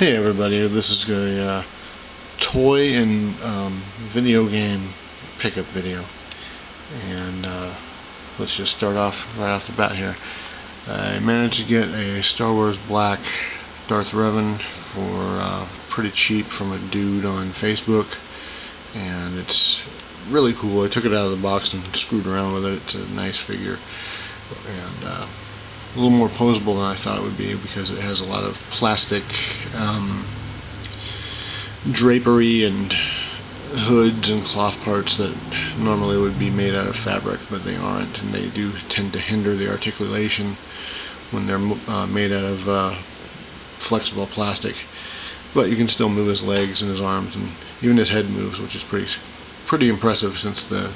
Hey everybody, this is a toy and video game pickup video, and let's just start off right off the bat here. I managed to get a Star Wars Black Darth Revan for pretty cheap from a dude on Facebook, and it's really cool. I took it out of the box and screwed around with it. It's a nice figure, and a little more posable than I thought it would be because it has a lot of plastic drapery and hoods and cloth parts that normally would be made out of fabric, but they aren't, and they do tend to hinder the articulation when they're made out of flexible plastic. But you can still move his legs and his arms, and even his head moves, which is pretty impressive since the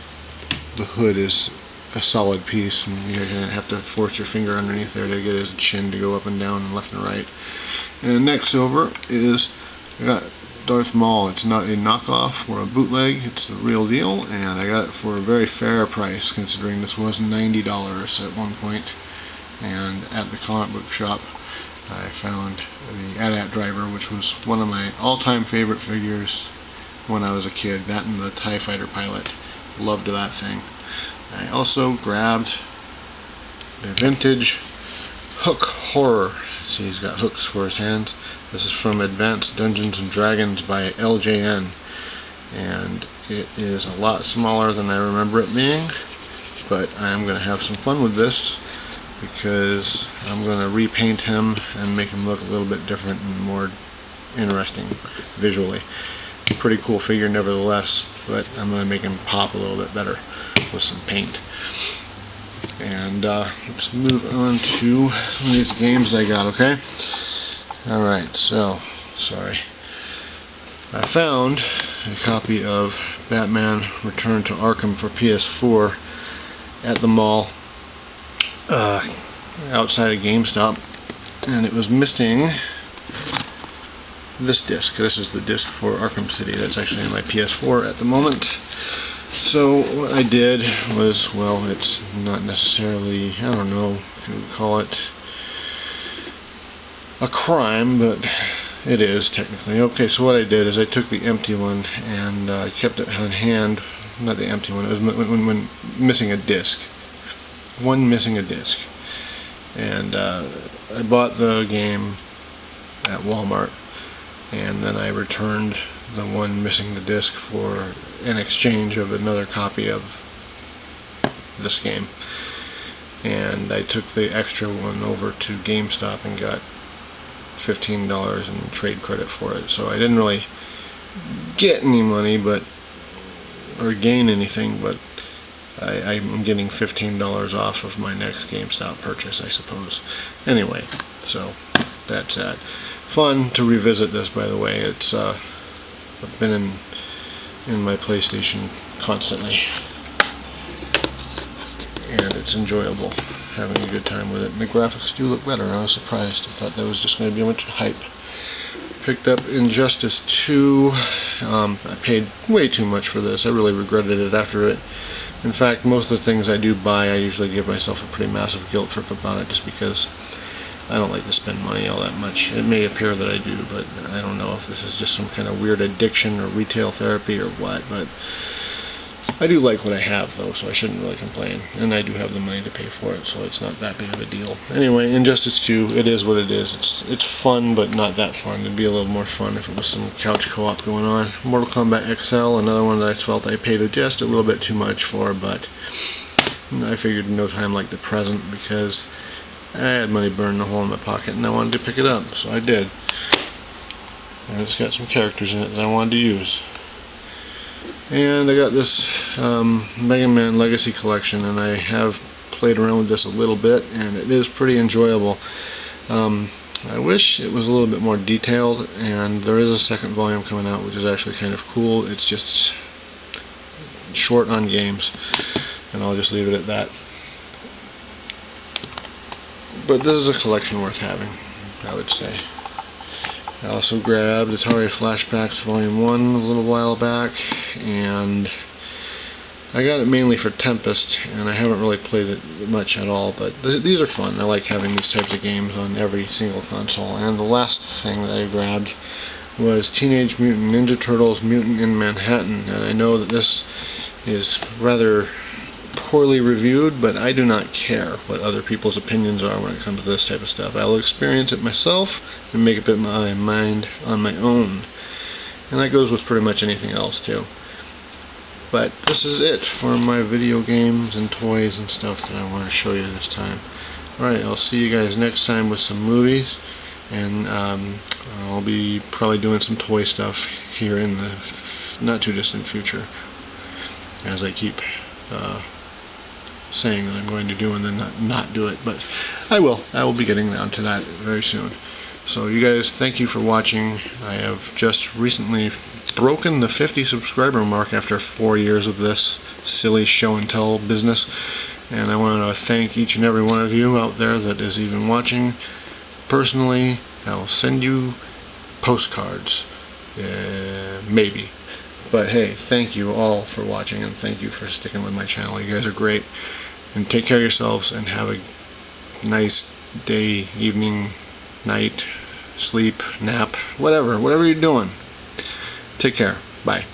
hood is a solid piece, and you're going to have to force your finger underneath there to get his chin to go up and down and left and right. And next over is I got Darth Maul. It's not a knockoff or a bootleg, it's the real deal, and I got it for a very fair price considering this was $90 at one point. And at the comic book shop I found the AT-AT driver, which was one of my all-time favorite figures when I was a kid. That and the TIE Fighter pilot. Loved that thing. I also grabbed the vintage Hook Horror. See, he's got hooks for his hands. This is from Advanced Dungeons and Dragons by LJN, and it is a lot smaller than I remember it being, but I am going to have some fun with this because I'm going to repaint him and make him look a little bit different and more interesting visually. Pretty cool figure nevertheless, but I'm going to make him pop a little bit better with some paint. And let's move on to some of these games I got, okay? Alright, so, sorry. I found a copy of Batman Return to Arkham for PS4 at the mall outside of GameStop, and it was missing this disc. This is the disc for Arkham City. That's actually in my PS4 at the moment. So what I did was, well, it's not necessarily, I don't know if you would call it a crime, but it is technically. Okay, so what I did is I took the empty one and kept it on hand. Not the empty one, it was when missing a disc. One missing a disc. And I bought the game at Walmart, and then I returned the one missing the disc for an exchange of another copy of this game. And I took the extra one over to GameStop and got $15 in trade credit for it. So I didn't really get any money or gain anything, but I'm getting $15 off of my next GameStop purchase, I suppose. Anyway, so that's that. Fun to revisit this, by the way. It's I've been in my PlayStation constantly, and it's enjoyable, having a good time with it. And the graphics do look better. I was surprised. I thought that was just going to be a bunch of hype. Picked up Injustice 2. I paid way too much for this. I really regretted it after it. In fact, most of the things I do buy, I usually give myself a pretty massive guilt trip about it, just because I don't like to spend money all that much. It may appear that I do, but I don't know if this is just some kind of weird addiction or retail therapy or what, but I do like what I have, though, so I shouldn't really complain. And I do have the money to pay for it, so it's not that big of a deal. Anyway, Injustice 2, it is what it is. It's fun, but not that fun. It'd be a little more fun if it was some couch co-op going on. Mortal Kombat XL, another one that I felt I paid just a little bit too much for, but I figured no time like the present, because I had money burning a hole in my pocket and I wanted to pick it up, so I did. And it's got some characters in it that I wanted to use. And I got this Mega Man Legacy Collection, and I have played around with this a little bit, and it is pretty enjoyable. I wish it was a little bit more detailed, and there is a second volume coming out, which is actually kind of cool. It's just short on games, and I'll just leave it at that. But this is a collection worth having, I would say. I also grabbed Atari Flashbacks Volume 1 a little while back, and I got it mainly for Tempest, and I haven't really played it much at all, but these are fun. I like having these types of games on every single console. And the last thing that I grabbed was Teenage Mutant Ninja Turtles Mutant in Manhattan, and I know that this is rather poorly reviewed, but I do not care what other people's opinions are when it comes to this type of stuff. I will experience it myself and make up my mind on my own. And that goes with pretty much anything else too. But this is it for my video games and toys and stuff that I want to show you this time. Alright, I'll see you guys next time with some movies, and I'll be probably doing some toy stuff here in the not too distant future, as I keep saying that I'm going to do and then not do it, but I will be getting down to that very soon. So you guys, thank you for watching. I have just recently broken the 50 subscriber mark after 4 years of this silly show and tell business, and I want to thank each and every one of you out there that is even watching. Personally, I will send you postcards, maybe, but hey, thank you all for watching, and thank you for sticking with my channel. You guys are great, and take care of yourselves, and have a nice day, evening, night, sleep, nap, whatever you're doing. Take care. Bye.